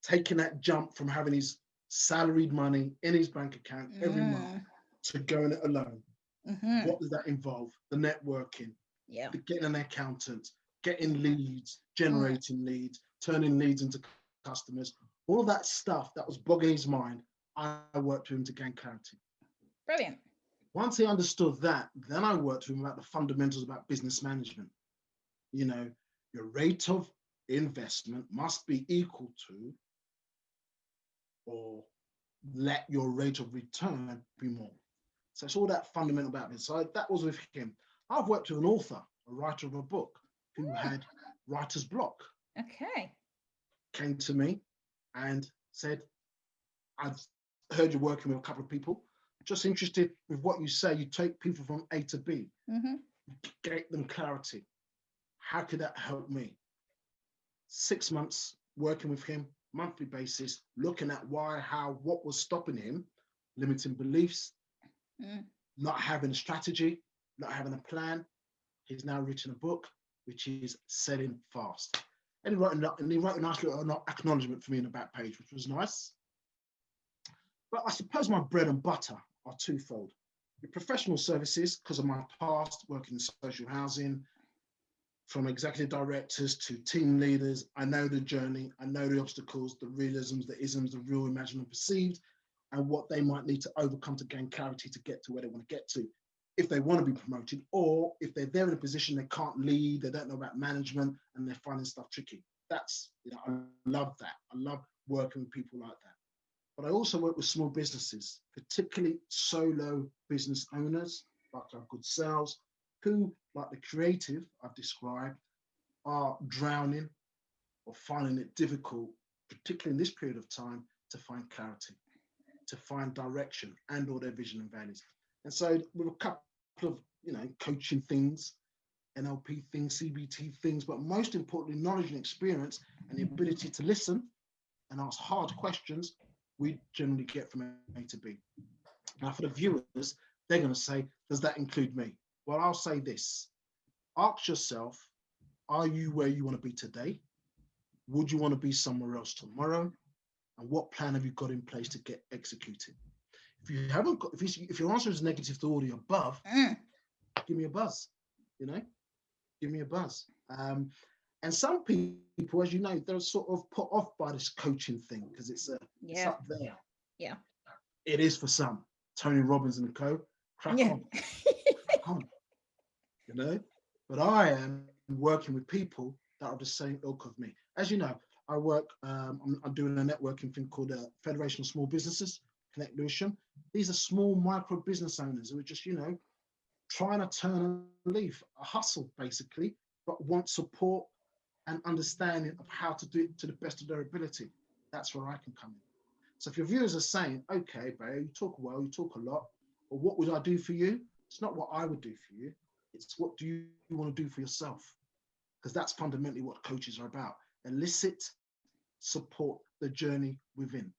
Speaker 2: taking that jump from having his salaried money in his bank account every month to going it alone. What does that involve? The networking, getting an accountant, getting leads, generating leads, turning leads into customers, all of that stuff that was bogging his mind. I worked with him to gain clarity.
Speaker 1: Brilliant.
Speaker 2: Once he understood that, then I worked with him about the fundamentals about business management. You know, your rate of investment must be equal to or let your rate of return be more. So it's all that fundamental about it. So that was with him. I've worked with an author, a writer of a book, who had writer's block.
Speaker 1: Okay.
Speaker 2: Came to me and said, "I've heard you're working with a couple of people. Just interested with what you say. You take people from A to B, get them clarity. How could that help me?" 6 months working with him, monthly basis, looking at why, how, what was stopping him, limiting beliefs, not having a strategy, not having a plan. He's now written a book, which is Selling Fast. And he wrote a nice little acknowledgement for me in the back page, which was nice. But I suppose my bread and butter are twofold. The professional services, because of my past working in social housing, from executive directors to team leaders, I know the journey, I know the obstacles, the realisms, the isms, the real, imagined, and perceived, and what they might need to overcome to gain clarity to get to where they want to get to. if they want to be promoted, or if they're there in a position they can't lead, they don't know about management, and they're finding stuff tricky. That's, I love that. I love working with people like that. But I also work with small businesses, particularly solo business owners, like our good selves, who, like the creative I've described, are drowning or finding it difficult, particularly in this period of time, to find clarity, to find direction and or their vision and values. And so with a couple of, coaching things, NLP things, CBT things, but most importantly, knowledge and experience and the ability to listen and ask hard questions, we generally get from A to B. Now for the viewers, they're going to say, does that include me? Well, I'll say this. Ask yourself, are you where you want to be today? Would you want to be somewhere else tomorrow? And what plan have you got in place to get executed? If you haven't got, if your answer is negative to all the above, give me a buzz, give me a buzz. And some people, as you know, they're sort of put off by this coaching thing because it's up there.
Speaker 1: Yeah.
Speaker 2: It is for some. Tony Robbins and co. Crack on. Crack on. But I am working with people that are the same ilk of me. As you know, I work, I'm doing a networking thing called Federation of Small Businesses, Connect Lewisham. These are small micro business owners who are just, trying to turn a leaf, a hustle basically, but want support and understanding of how to do it to the best of their ability. That's where I can come in. So if your viewers are saying, okay, Bayo, you talk well, you talk a lot, but what would I do for you? It's not what I would do for you. It's what do you want to do for yourself? Because that's fundamentally what coaches are about. Elicit, support the journey within.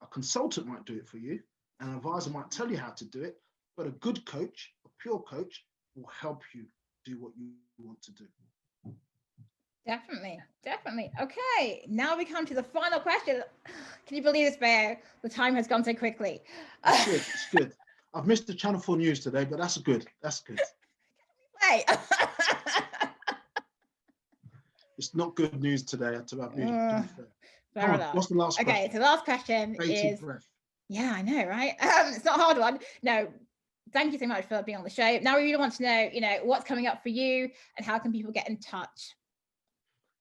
Speaker 2: A consultant might do it for you, an advisor might tell you how to do it, but a good coach, a pure coach, will help you do what you want to do.
Speaker 1: Definitely. Okay, now we come to the final question. Can you believe this, Bayo? The time has gone so quickly.
Speaker 2: It's good. I've missed the Channel 4 news today, but that's good.
Speaker 1: Hey.
Speaker 2: It's not good news today.
Speaker 1: Fair enough.
Speaker 2: What's the last question?
Speaker 1: Okay, so the last question is... Yeah, I know, right? It's not a hard one. No, thank you so much for being on the show. Now we really want to know, what's coming up for you and how can people get in touch?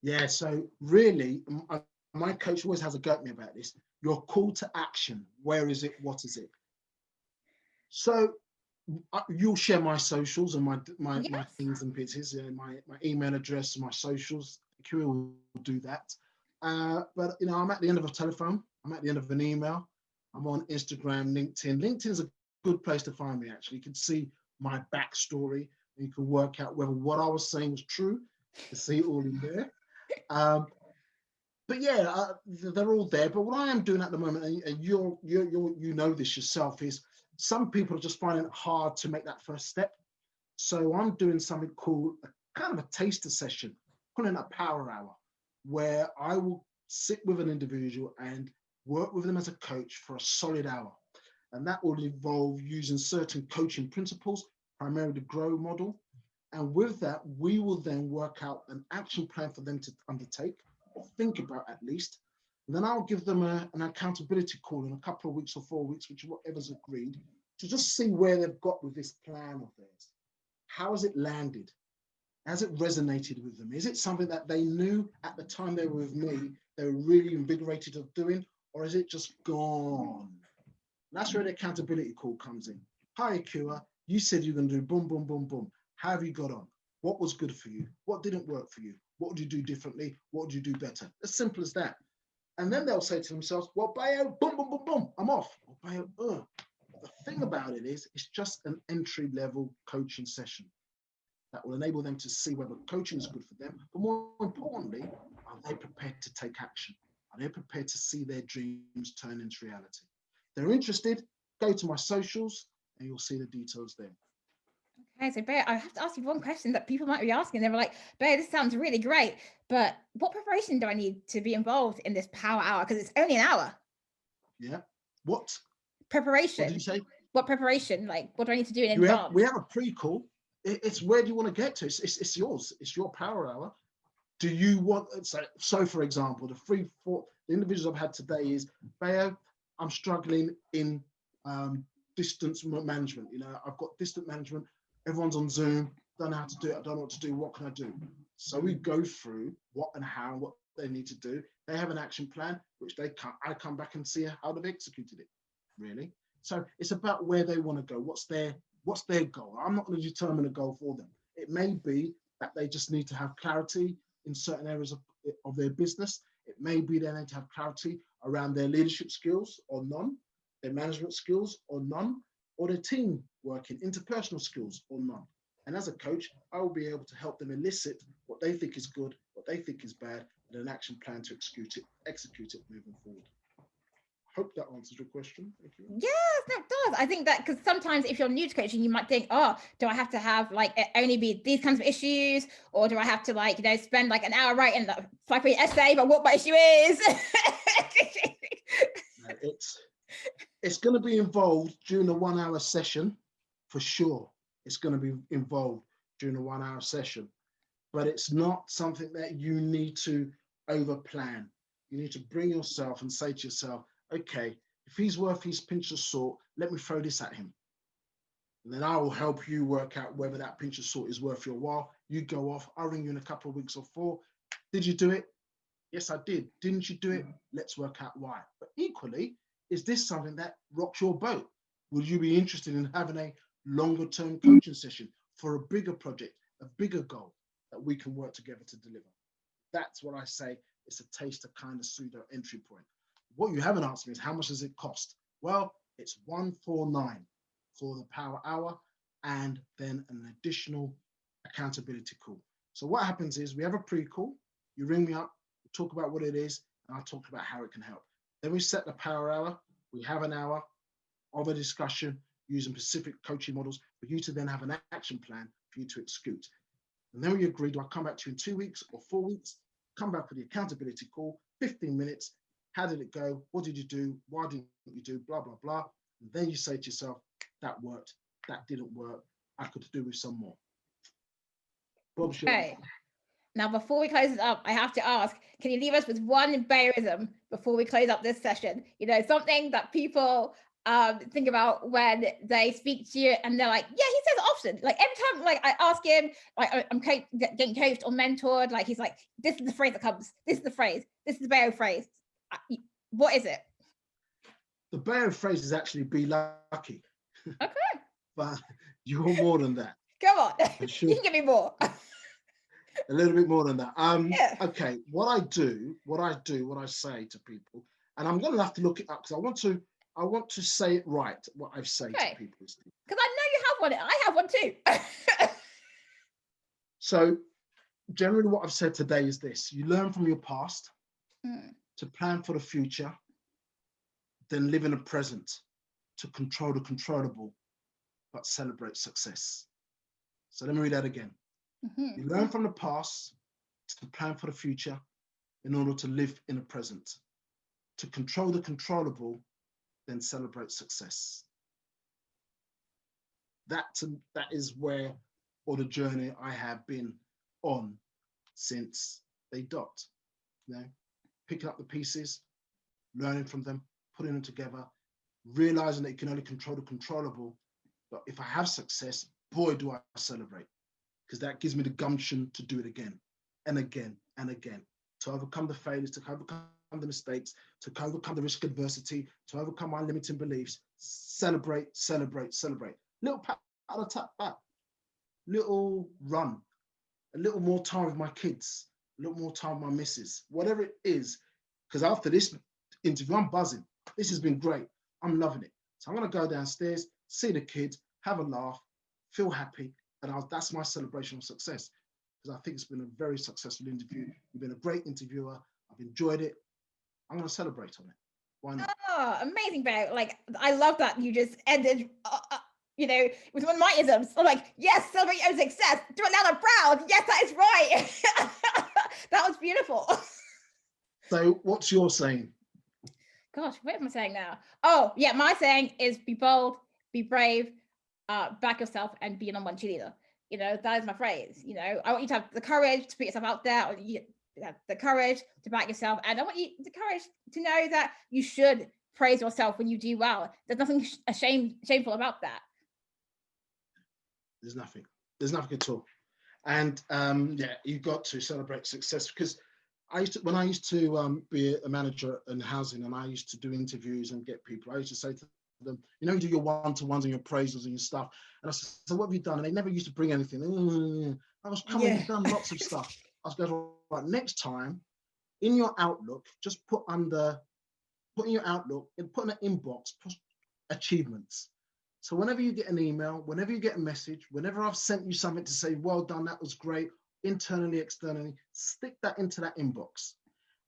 Speaker 2: Yeah, so really, my coach always has a go at me about this. Your call to action, where is it? What is it? So you'll share my socials and my things and pictures, my email address, my socials. Ekua will do that. But I'm at the end of a telephone. I'm at the end of an email. I'm on Instagram, LinkedIn. LinkedIn is a good place to find me, actually. You can see my backstory. And you can work out whether what I was saying was true. You see it all in there. But yeah, they're all there. But what I am doing at the moment, and you know this yourself, is some people are just finding it hard to make that first step. So I'm doing something called a kind of a taster session, calling it a power hour, where I will sit with an individual and work with them as a coach for a solid hour. And that will involve using certain coaching principles, primarily the GROW model. And with that, we will then work out an action plan for them to undertake, or think about at least. And then I'll give them an accountability call in a couple of weeks or 4 weeks, which is whatever's agreed, to just see where they've got with this plan of theirs. How has it landed? Has it resonated with them? Is it something that they knew at the time they were with me, they were really invigorated of doing, or is it just gone? And that's where the accountability call comes in. Hi, Ekua, you said you're going to do boom, boom, boom, boom. How have you got on? What was good for you? What didn't work for you? What would you do differently? What would you do better? As simple as that. And then they'll say to themselves, well, Bayo, boom, boom, boom, boom, I'm off. Or Bayo, The thing about it is, it's just an entry-level coaching session that will enable them to see whether coaching is good for them. But more importantly, are they prepared to take action? Are they prepared to see their dreams turn into reality? If they're interested, go to my socials and you'll see the details there.
Speaker 1: Okay, so Bayo, I have to ask you one question that people might be asking. They're like, Bayo, this sounds really great, but what preparation do I need to be involved in this power hour? Because it's only an hour.
Speaker 2: Yeah. What?
Speaker 1: Preparation.
Speaker 2: What did you say? What
Speaker 1: preparation? Like, what do I need to do in advance?
Speaker 2: We have a pre-call. It's where do you want to get to? It's yours. It's your power hour. Do you want, so for example, the individuals I've had today is, Bayo, I'm struggling in distance management. You know, I've got distant management. Everyone's on Zoom. Don't know how to do it. I don't know what to do. What can I do? So we go through what and how, what they need to do. They have an action plan, which I come back and see how they've executed it, really. So it's about where they want to go. What's their goal? I'm not going to determine a goal for them. It may be that they just need to have clarity in certain areas of their business. It may be they need to have clarity around their leadership skills or none, their management skills or none, or their team working, interpersonal skills or none. And as a coach, I will be able to help them elicit what they think is good, what they think is bad, and an action plan to execute it moving forward. Hope that answers your question. Thank you.
Speaker 1: Yes, that does. I think that because sometimes if you're new to coaching, you might think, oh, do I have to have like it only be these kinds of issues, or do I have to like, you know, spend like an hour writing a 5-page essay about what my issue is?
Speaker 2: It's going to be involved during the 1 hour session, for sure. It's going to be involved during a 1 hour session, but it's not something that you need to over plan. You need to bring yourself and say to yourself, okay, if he's worth his pinch of salt, let me throw this at him. And then I will help you work out whether that pinch of salt is worth your while. You go off, I'll ring you in a couple of weeks or 4. Did you do it? Yes, I did. Didn't you do it? Let's work out why. But equally, is this something that rocks your boat? Would you be interested in having a longer term coaching session for a bigger project, a bigger goal that we can work together to deliver? That's what I say. It's a taster kind of pseudo entry point. What you haven't asked me is how much does it cost? Well, it's $149 for the power hour and then an additional accountability call. So what happens is we have a pre-call, you ring me up, we talk about what it is, and I'll talk about how it can help. Then we set the power hour, we have an hour of a discussion using specific coaching models for you to then have an action plan for you to execute. And then we agree, do I come back to you in 2 weeks or 4 weeks? Come back for the accountability call, 15 minutes. How did it go? What did you do? Why didn't you do? Blah, blah, blah. And then you say to yourself, that worked, that didn't work. I could do with some more.
Speaker 1: Okay. Now, before we close it up, I have to ask, can you leave us with one Bayoism before we close up this session? You know, something that people think about when they speak to you and they're like, yeah, he says often, like every time like I ask him, like I'm getting coached or mentored, like he's like, this is the phrase that comes, this is the phrase, this is the Bayo phrase. What is it?
Speaker 2: The Bayo phrase is actually be lucky.
Speaker 1: Okay.
Speaker 2: But you're more than that.
Speaker 1: Come on, sure. You can give me more.
Speaker 2: A little bit more than that.
Speaker 1: Yeah.
Speaker 2: Okay, what I say to people, and I'm going to have to look it up because I want to say it right, what I say to people. Because
Speaker 1: I know you have one. I have one too.
Speaker 2: So generally what I've said today is this: you learn from your past to plan for the future, then live in the present to control the controllable, but celebrate success. So let me read that again. You learn from the past to plan for the future in order to live in the present, to control the controllable, then celebrate success. That is where, or the journey I have been on since they dot. You know, picking up the pieces, learning from them, putting them together, realizing that you can only control the controllable. But if I have success, boy, do I celebrate. Because that gives me the gumption to do it again and again and again, to overcome the failures, to overcome the mistakes, to overcome the risk adversity, to overcome my limiting beliefs. Celebrate, celebrate, celebrate. Little pat on the tap back, little run, a little more time with my kids, a little more time with my missus, whatever it is. Because after this interview, I'm buzzing. This has been great. I'm loving it. So I'm going to go downstairs, see the kids, have a laugh, feel happy. And that's my celebration of success, because I think it's been a very successful interview. You've been a great interviewer. I've enjoyed it. I'm going to celebrate on it. Why not?
Speaker 1: Oh, amazing, Bayo. Like, I love that you just ended, you know, with one of my isms. I'm like, yes, celebrate your own success. Do it loud and proud. Yes, that is right. That was beautiful.
Speaker 2: So what's your saying?
Speaker 1: Gosh, what am I saying now? Oh, yeah, my saying is be bold, be brave, back yourself, and be a number one cheerleader. You know, that is my phrase. You know, I want you to have the courage to put yourself out there. I want you to have the courage to back yourself, and I want you the courage to know that you should praise yourself when you do well. There's nothing shameful about that.
Speaker 2: There's nothing at all. And yeah, you've got to celebrate success, because when I used to be a manager in housing, and I used to do interviews and get people, I used to say to them, you know, you do your one-to-ones and your appraisals and your stuff. And I said, so what have you done? And they never used to bring anything. I was coming, you've done lots of stuff. I was going, right, next time in your Outlook, just put in your Outlook, and put in an inbox, put achievements. So whenever you get an email, whenever you get a message, whenever I've sent you something to say, well done, that was great, internally, externally, stick that into that inbox.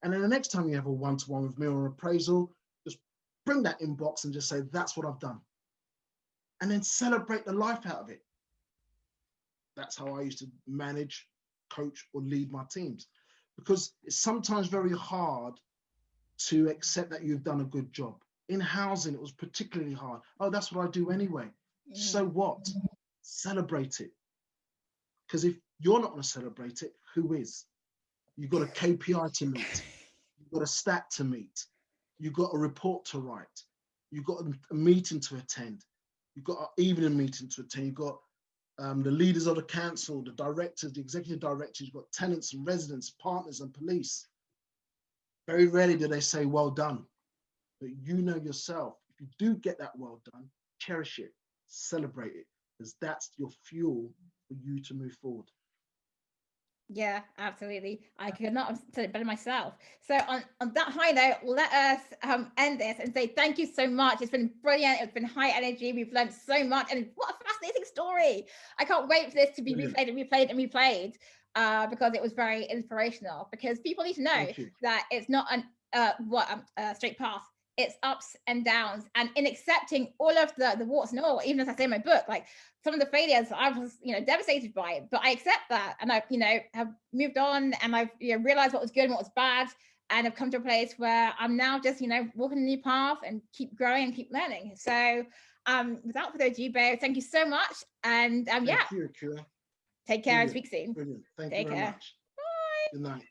Speaker 2: And then the next time you have a one-to-one with me or an appraisal, just bring that inbox and just say, that's what I've done. And then celebrate the life out of it. That's how I used to manage, coach, or lead my teams. Because it's sometimes very hard to accept that you've done a good job. In housing, it was particularly hard. Oh, that's what I do anyway. So what? Celebrate it. Because if you're not going to celebrate it, who is? You've got a KPI to meet. You've got a stat to meet. You've got a report to write. You've got a meeting to attend. You've got an evening meeting to attend. You've got the leaders of the council, the directors, the executive directors. You've got tenants and residents, partners and police. Very rarely do they say, well done. But you know yourself, if you do get that well done, cherish it, celebrate it, because that's your fuel for you to move forward.
Speaker 1: Yeah, absolutely. I could not have said it better myself. So on that high note, let us end this and say thank you so much. It's been brilliant. It's been high energy. We've learned so much, and what a fascinating story. I can't wait for this to be replayed and replayed and replayed, because it was very inspirational, because people need to know that it's not a straight path. It's ups and downs, and in accepting all of the warts and all, even as I say in my book, like some of the failures I was, devastated by it, but I accept that, and I've, have moved on, and I've realized what was good and what was bad, and I've come to a place where I'm now just, walking a new path and keep growing and keep learning. So without further ado, Bayo, thank you so much, and
Speaker 2: Thank you, Ekua.
Speaker 1: take care and speak soon.
Speaker 2: Brilliant. Thank you very much.
Speaker 1: Bye.
Speaker 2: Good night.